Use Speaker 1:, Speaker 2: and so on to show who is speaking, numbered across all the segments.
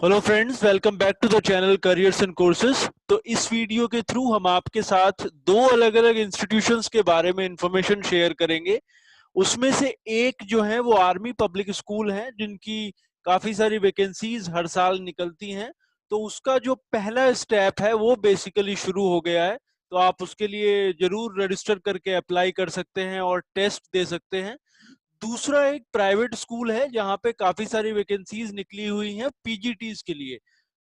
Speaker 1: Hello friends, welcome back to the channel careers and courses. तो इस video के through हम आपके साथ दो अलग अलग इंस्टीट्यूशंस के बारे में इंफॉर्मेशन शेयर करेंगे। उसमें से एक जो है वो आर्मी पब्लिक स्कूल है, जिनकी काफ़ी सारी वैकेंसीज हर साल निकलती हैं। तो उसका जो पहला स्टेप है वो बेसिकली शुरू हो गया है। तो आप उसके लिए ज़रूर रजिस्टर करके अप्लाई कर सकते हैं और टेस्ट दे सकते हैं। दूसरा एक प्राइवेट स्कूल है जहाँ पे काफी सारी वैकेंसीज निकली हुई हैं पीजीटीज के लिए।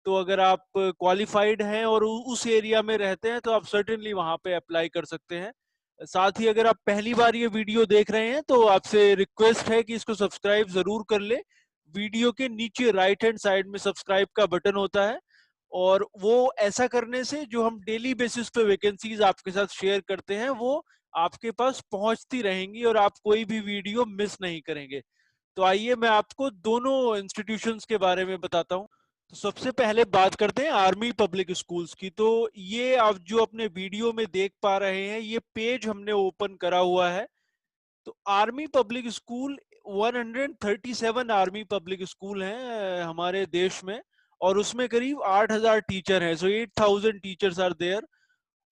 Speaker 1: तो अगर आप क्वालिफाइड हैं और उस एरिया में रहते हैं तो आप सर्टेनली वहाँ पे अप्लाई कर सकते हैं। साथ ही अगर आप पहली बार ये वीडियो देख रहे हैं तो आपसे रिक्वेस्ट है कि इसको सब्सक्राइब जरूर कर ले। वीडियो के नीचे राइट हैंड साइड में सब्सक्राइब का बटन होता है, और वो ऐसा करने से जो हम डेली बेसिस पे वैकेंसीज आपके साथ शेयर करते हैं वो आपके पास पहुंचती रहेंगी और आप कोई भी वीडियो मिस नहीं करेंगे। तो आइए मैं आपको दोनों इंस्टीट्यूशंस के बारे में बताता हूं। तो सबसे पहले बात करते हैं आर्मी पब्लिक स्कूल्स की। तो ये आप जो अपने वीडियो में देख पा रहे हैं, ये पेज हमने ओपन करा हुआ है। तो army public school 137 army public school हैं हमारे देश में, और उसमें करीब 8,000 टीचर हैं। सो 8,000 टीचर्स आर देयर।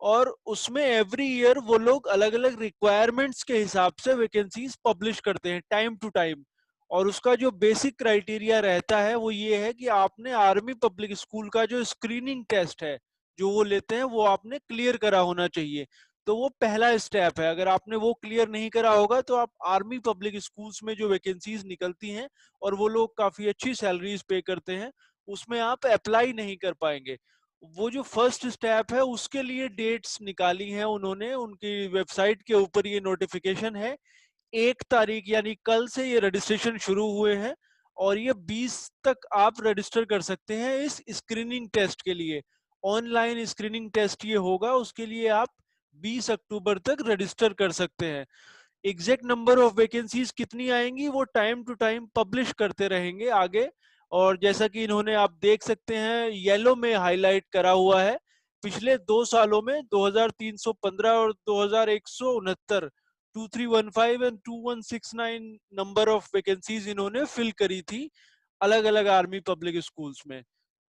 Speaker 1: और उसमें एवरी ईयर वो लोग अलग अलग रिक्वायरमेंट्स के हिसाब से वैकेंसीज पब्लिश करते हैं टाइम टू टाइम। और उसका जो बेसिक क्राइटेरिया रहता है वो ये है कि आपने आर्मी पब्लिक स्कूल का जो स्क्रीनिंग टेस्ट है जो वो लेते हैं वो आपने क्लियर करा होना चाहिए। तो वो पहला स्टेप है। अगर आपने वो क्लियर नहीं करा होगा तो आप आर्मी पब्लिक स्कूल्स में जो वैकेंसीज निकलती हैं और वो लोग काफी अच्छी सैलरीज पे करते हैं, उसमें आप अप्लाई नहीं कर पाएंगे। वो जो फर्स्ट स्टेप है उसके लिए डेट्स निकाली हैं उन्होंने, उनकी वेबसाइट के ऊपर ये नोटिफिकेशन है। 1 तारीख यानी कल से ये रजिस्ट्रेशन शुरू हुए हैं, और ये 20 तक आप रजिस्टर कर सकते हैं इस स्क्रीनिंग टेस्ट के लिए। ऑनलाइन स्क्रीनिंग टेस्ट ये होगा, उसके लिए आप 20 अक्टूबर तक रजिस्टर कर सकते हैं। एग्जैक्ट नंबर ऑफ वैकेंसीज कितनी आएंगी वो टाइम टू टाइम पब्लिश करते रहेंगे आगे। और जैसा कि इन्होंने आप देख सकते हैं येलो में हाईलाइट करा हुआ है, पिछले 2 सालों में 2315 और 2169, 2315 एंड 2169 नंबर ऑफ वैकेंसीज इन्होंने फिल करी थी अलग अलग आर्मी पब्लिक स्कूल्स में।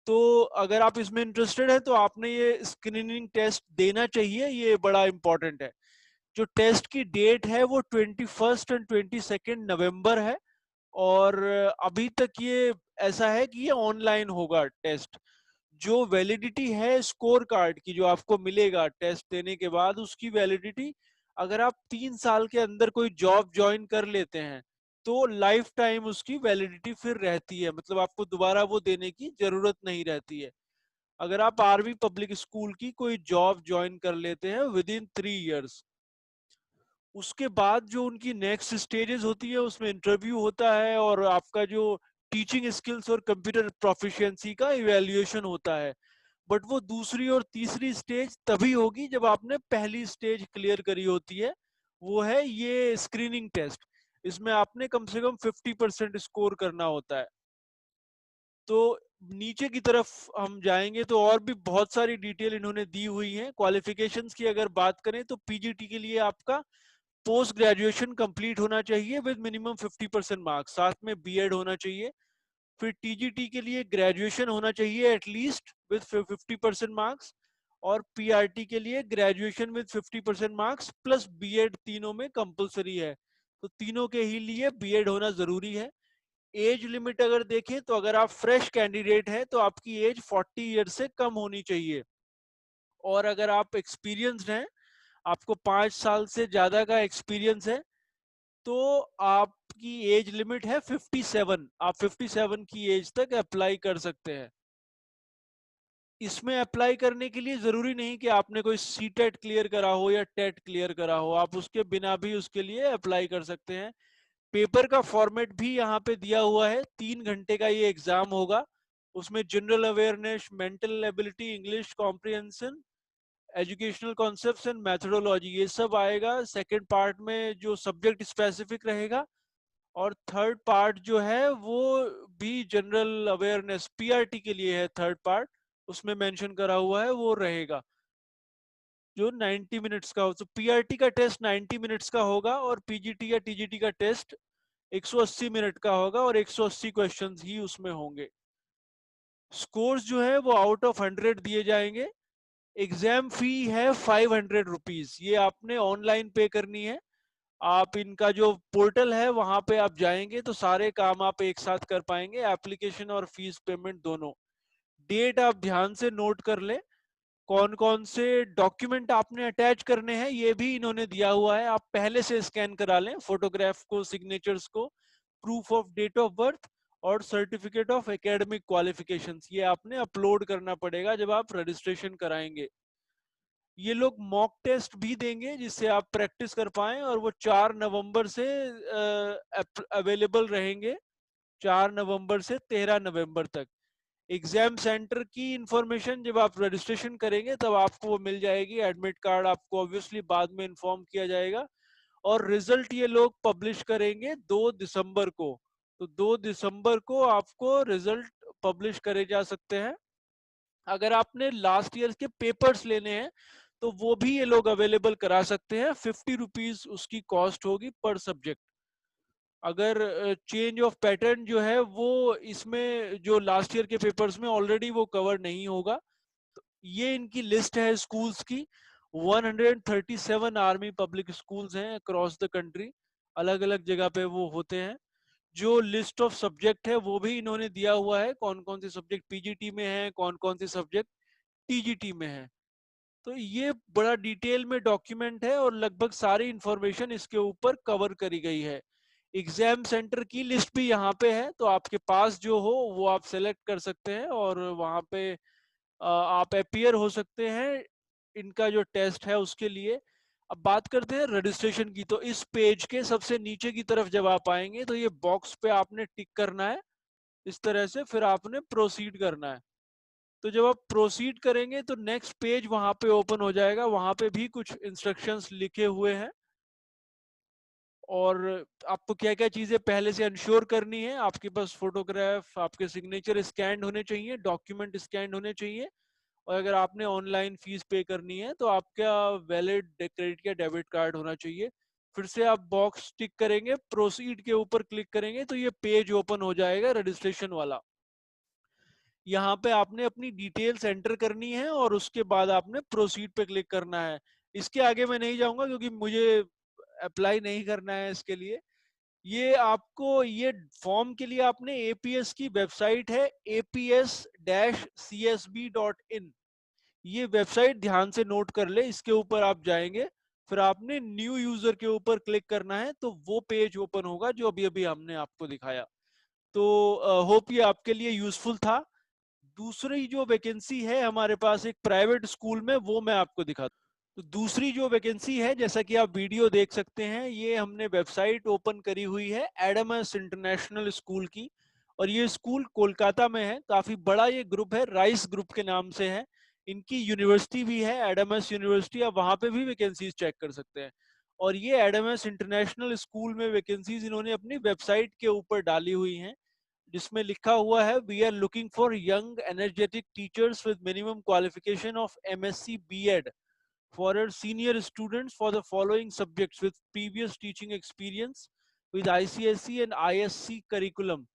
Speaker 1: तो अगर आप इसमें इंटरेस्टेड है तो आपने ये स्क्रीनिंग टेस्ट देना चाहिए, ये बड़ा इंपॉर्टेंट है। जो टेस्ट की डेट है वो 21 एंड 22 नवंबर है। और अभी तक ये ऐसा है कि ये ऑनलाइन होगा टेस्ट। जो वैलिडिटी है स्कोर कार्ड की जो आपको मिलेगा टेस्ट देने के बाद, उसकी वैलिडिटी अगर आप 3 साल के अंदर कोई जॉब ज्वाइन कर लेते हैं तो लाइफ टाइम उसकी वैलिडिटी फिर रहती है, मतलब आपको दोबारा वो देने की जरूरत नहीं रहती है। अगर आप आर्मी पब्लिक स्कूल की कोई जॉब ज्वाइन कर लेते हैं विद इन 3 इयर्स, उसके बाद जो उनकी नेक्स्ट स्टेजेस होती है उसमें इंटरव्यू होता है और आपका जो टीचिंग स्किल्स और कंप्यूटर प्रोफिशिएंसी का इवैल्यूएशन होता है। बट वो दूसरी और तीसरी स्टेज तभी होगी जब आपने पहली स्टेज क्लियर करी होती है, वो है ये स्क्रीनिंग टेस्ट। इसमें आपने कम से कम 50% स्कोर करना होता है। तो नीचे की तरफ हम जाएंगे तो और भी बहुत सारी डिटेल इन्होंने दी हुई है। क्वालिफिकेशंस की अगर बात करें तो पीजीटी के लिए आपका पोस्ट ग्रेजुएशन कंप्लीट होना चाहिए विद मिनिमम 50% मार्क्स, साथ में बीएड होना चाहिए। फिर टीजीटी के लिए ग्रेजुएशन होना चाहिए एटलीस्ट विद 50% मार्क्स। और पीआरटी के लिए graduation with 50% marks plus BEd, तीनों में कंपलसरी है। तो तीनों के ही लिए बीएड होना जरूरी है। एज लिमिट अगर देखें तो अगर आप फ्रेश कैंडिडेट हैं तो आपकी एज 40 ईयर से कम होनी चाहिए। और अगर आप एक्सपीरियंस्ड हैं, आपको 5 साल से ज्यादा का एक्सपीरियंस है, तो आपकी एज लिमिट है 57। आप 57 की एज तक अप्लाई कर सकते हैं। इसमें अप्लाई करने के लिए जरूरी नहीं कि आपने कोई सीटेट क्लियर करा हो या टेट क्लियर करा हो, आप उसके बिना भी उसके लिए अप्लाई कर सकते हैं। पेपर का फॉर्मेट भी यहाँ पे दिया हुआ है। 3 घंटे का ये एग्जाम होगा। उसमें general awareness, mental ability, English comprehension, educational concepts and methodology, ये सब आएगा। सेकंड पार्ट में जो सब्जेक्ट स्पेसिफिक रहेगा, और थर्ड पार्ट जो है वो भी जनरल अवेयरनेस पीआरटी के लिए है। थर्ड पार्ट उसमें मेंशन करा हुआ है वो रहेगा जो 90 मिनट्स का हो। तो पीआरटी का टेस्ट 90 मिनट्स का होगा और पीजीटी या टीजीटी का टेस्ट 180 मिनट का होगा और 180 क्वेश्चंस ही उसमें होंगे। स्कोर्स जो है वो आउट ऑफ 100 दिए जाएंगे। एग्जाम फी है 500 रुपीज, ये आपने ऑनलाइन पे करनी है। आप इनका जो पोर्टल है वहां पे आप जाएंगे तो सारे काम आप एक साथ कर पाएंगे, एप्लीकेशन और फीस पेमेंट दोनों। डेट आप ध्यान से नोट कर लें। कौन कौन से डॉक्यूमेंट आपने अटैच करने हैं ये भी इन्होंने दिया हुआ है, आप पहले से स्कैन करा लें फोटोग्राफ को, सिग्नेचर्स को, proof of date of birth और सर्टिफिकेट ऑफ एकेडमिक क्वालिफिकेशंस, ये आपने अपलोड करना पड़ेगा जब आप रजिस्ट्रेशन कराएंगे। ये लोग मॉक टेस्ट भी देंगे जिससे आप प्रैक्टिस कर पाएं, और वो 4 नवंबर से अवेलेबल रहेंगे, 4 नवंबर से 13 नवंबर तक। एग्जाम सेंटर की इंफॉर्मेशन जब आप रजिस्ट्रेशन करेंगे तब आपको वो मिल जाएगी, एडमिट कार्ड आपको ऑब्वियसली बाद में इन्फॉर्म किया जाएगा। और रिजल्ट ये लोग पब्लिश करेंगे 2 दिसंबर को। तो 2 दिसंबर को आपको रिजल्ट पब्लिश करे जा सकते हैं। अगर आपने लास्ट ईयर के पेपर्स लेने हैं तो वो भी ये लोग अवेलेबल करा सकते हैं, 50 रुपीज उसकी कॉस्ट होगी पर सब्जेक्ट। अगर चेंज ऑफ पैटर्न जो है वो इसमें जो लास्ट ईयर के पेपर्स में ऑलरेडी वो कवर नहीं होगा। तो ये इनकी लिस्ट है स्कूल्स की। 137 आर्मी पब्लिक स्कूल्स हैं अक्रॉस द कंट्री, अलग अलग जगह पे वो होते हैं। जो लिस्ट ऑफ सब्जेक्ट है वो भी इन्होंने दिया हुआ है, कौन कौन से सब्जेक्ट पीजीटी में है, कौन कौन से सब्जेक्ट टीजीटी में है। तो ये बड़ा डिटेल में डॉक्यूमेंट है और लगभग सारी इंफॉर्मेशन इसके ऊपर कवर करी गई है। एग्जाम सेंटर की लिस्ट भी यहाँ पे है, तो आपके पास जो हो वो आप सेलेक्ट कर सकते हैं और वहाँ पे आप अपीयर हो सकते हैं इनका जो टेस्ट है उसके लिए। अब बात करते हैं रजिस्ट्रेशन की। तो इस पेज के सबसे नीचे की तरफ जब आप आएंगे तो ये बॉक्स पे आपने टिक करना है इस तरह से, फिर आपने प्रोसीड करना है। तो जब आप प्रोसीड करेंगे तो नेक्स्ट पेज वहां पे ओपन हो जाएगा, वहां पे भी कुछ इंस्ट्रक्शंस लिखे हुए हैं और आपको क्या क्या चीजें पहले से इंश्योर करनी है। आपके पास फोटोग्राफ, आपके सिग्नेचर स्कैन होने चाहिए, डॉक्यूमेंट स्कैन होने चाहिए, और अगर आपने ऑनलाइन फीस पे करनी है तो आपका वैलिड क्रेडिट या डेबिट कार्ड होना चाहिए। फिर से आप बॉक्स टिक करेंगे, प्रोसीड के ऊपर क्लिक करेंगे तो ये पेज ओपन हो जाएगा रजिस्ट्रेशन वाला। यहाँ पे आपने अपनी डिटेल्स एंटर करनी है और उसके बाद आपने प्रोसीड पे क्लिक करना है। इसके आगे मैं नहीं जाऊंगा क्योंकि मुझे अप्लाई नहीं करना है इसके लिए। ये आपको ये फॉर्म के लिए आपने एपीएस की वेबसाइट है aps-csb.in, ये वेबसाइट ध्यान से नोट कर ले, इसके ऊपर आप जाएंगे, फिर आपने न्यू यूजर के ऊपर क्लिक करना है तो वो पेज ओपन होगा जो अभी अभी हमने आपको दिखाया। तो होप ये आपके लिए यूजफुल था। दूसरी जो वैकेंसी है हमारे पास एक प्राइवेट स्कूल में, वो मैं आपको दिखाता हूँ। तो दूसरी जो वैकेंसी है, जैसा कि आप वीडियो देख सकते हैं, ये हमने वेबसाइट ओपन करी हुई है एडमस इंटरनेशनल स्कूल की, और ये स्कूल कोलकाता में है। काफी बड़ा ये ग्रुप है, राइस ग्रुप के नाम से है। इनकी यूनिवर्सिटी भी है एडमस यूनिवर्सिटी, आप वहां पे भी वैकेंसीज चेक कर सकते हैं। और ये एडमस इंटरनेशनल स्कूल में वैकेंसीज इन्होंने अपनी वेबसाइट के ऊपर डाली हुई हैं, जिसमें लिखा हुआ है we are looking for young energetic teachers with minimum qualification of MSc BEd for our senior students for the following subjects with previous teaching experience with ICSE and ISC curriculum।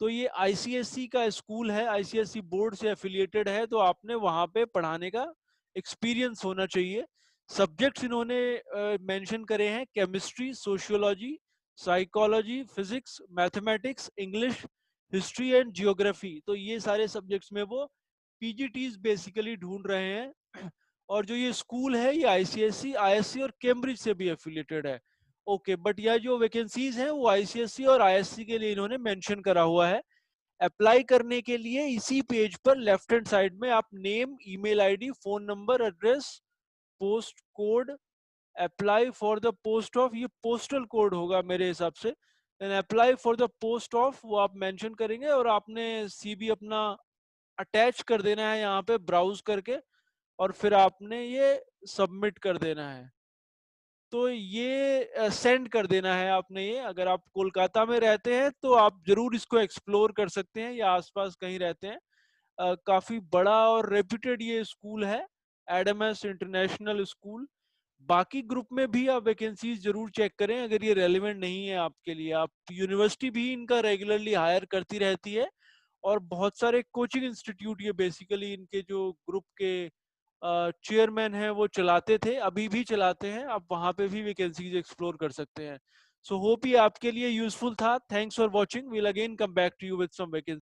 Speaker 1: तो ये ICSE का school है, ICSE board से affiliated है, तो आपने वहां पे पढ़ाने का एक्सपीरियंस होना चाहिए। सब्जेक्ट्स इन्होंने मेंशन करे हैं chemistry, sociology, psychology, physics, mathematics, English, history and geography. तो ये सारे सब्जेक्ट्स में वो पीजीटीज बेसिकली ढूंढ रहे हैं। और जो ये स्कूल है ये आईसीएससी, आईएससी और कैम्ब्रिज से भी एफिलिएटेड है। ओके, बट यह जो वैकेंसीज हैं वो आईसीएससी और आईएससी के लिए इन्होंने मेंशन करा हुआ है। अप्लाई करने के लिए इसी पेज पर लेफ्ट हैंड साइड में आप name, email ID, phone number, address, post code, apply for the post of, ये पोस्टल कोड होगा मेरे हिसाब से, then apply for the post of वो आप मेंशन करेंगे और आपने सीवी अपना अटैच कर देना है यहाँ पे ब्राउज करके, और फिर आपने ये सबमिट कर देना है। तो ये सेंड कर देना है आपने ये। अगर आप कोलकाता में रहते हैं तो आप जरूर इसको एक्सप्लोर कर सकते हैं, या आसपास कहीं रहते हैं। काफी बड़ा और रेप्यूटेड ये स्कूल है, एडमस इंटरनेशनल स्कूल। बाकी ग्रुप में भी आप वैकेंसीज जरूर चेक करें अगर ये रेलिवेंट नहीं है आपके लिए। आप यूनिवर्सिटी भी इनका रेगुलरली हायर करती रहती है और बहुत सारे कोचिंग इंस्टीट्यूट ये बेसिकली इनके जो ग्रुप के चेयरमैन हैं वो चलाते थे, अभी भी चलाते हैं, आप वहां पे भी वैकेंसीज एक्सप्लोर कर सकते हैं। सो होप ये आपके लिए यूजफुल था। Thanks for watching, will again come back to you with some vacancy.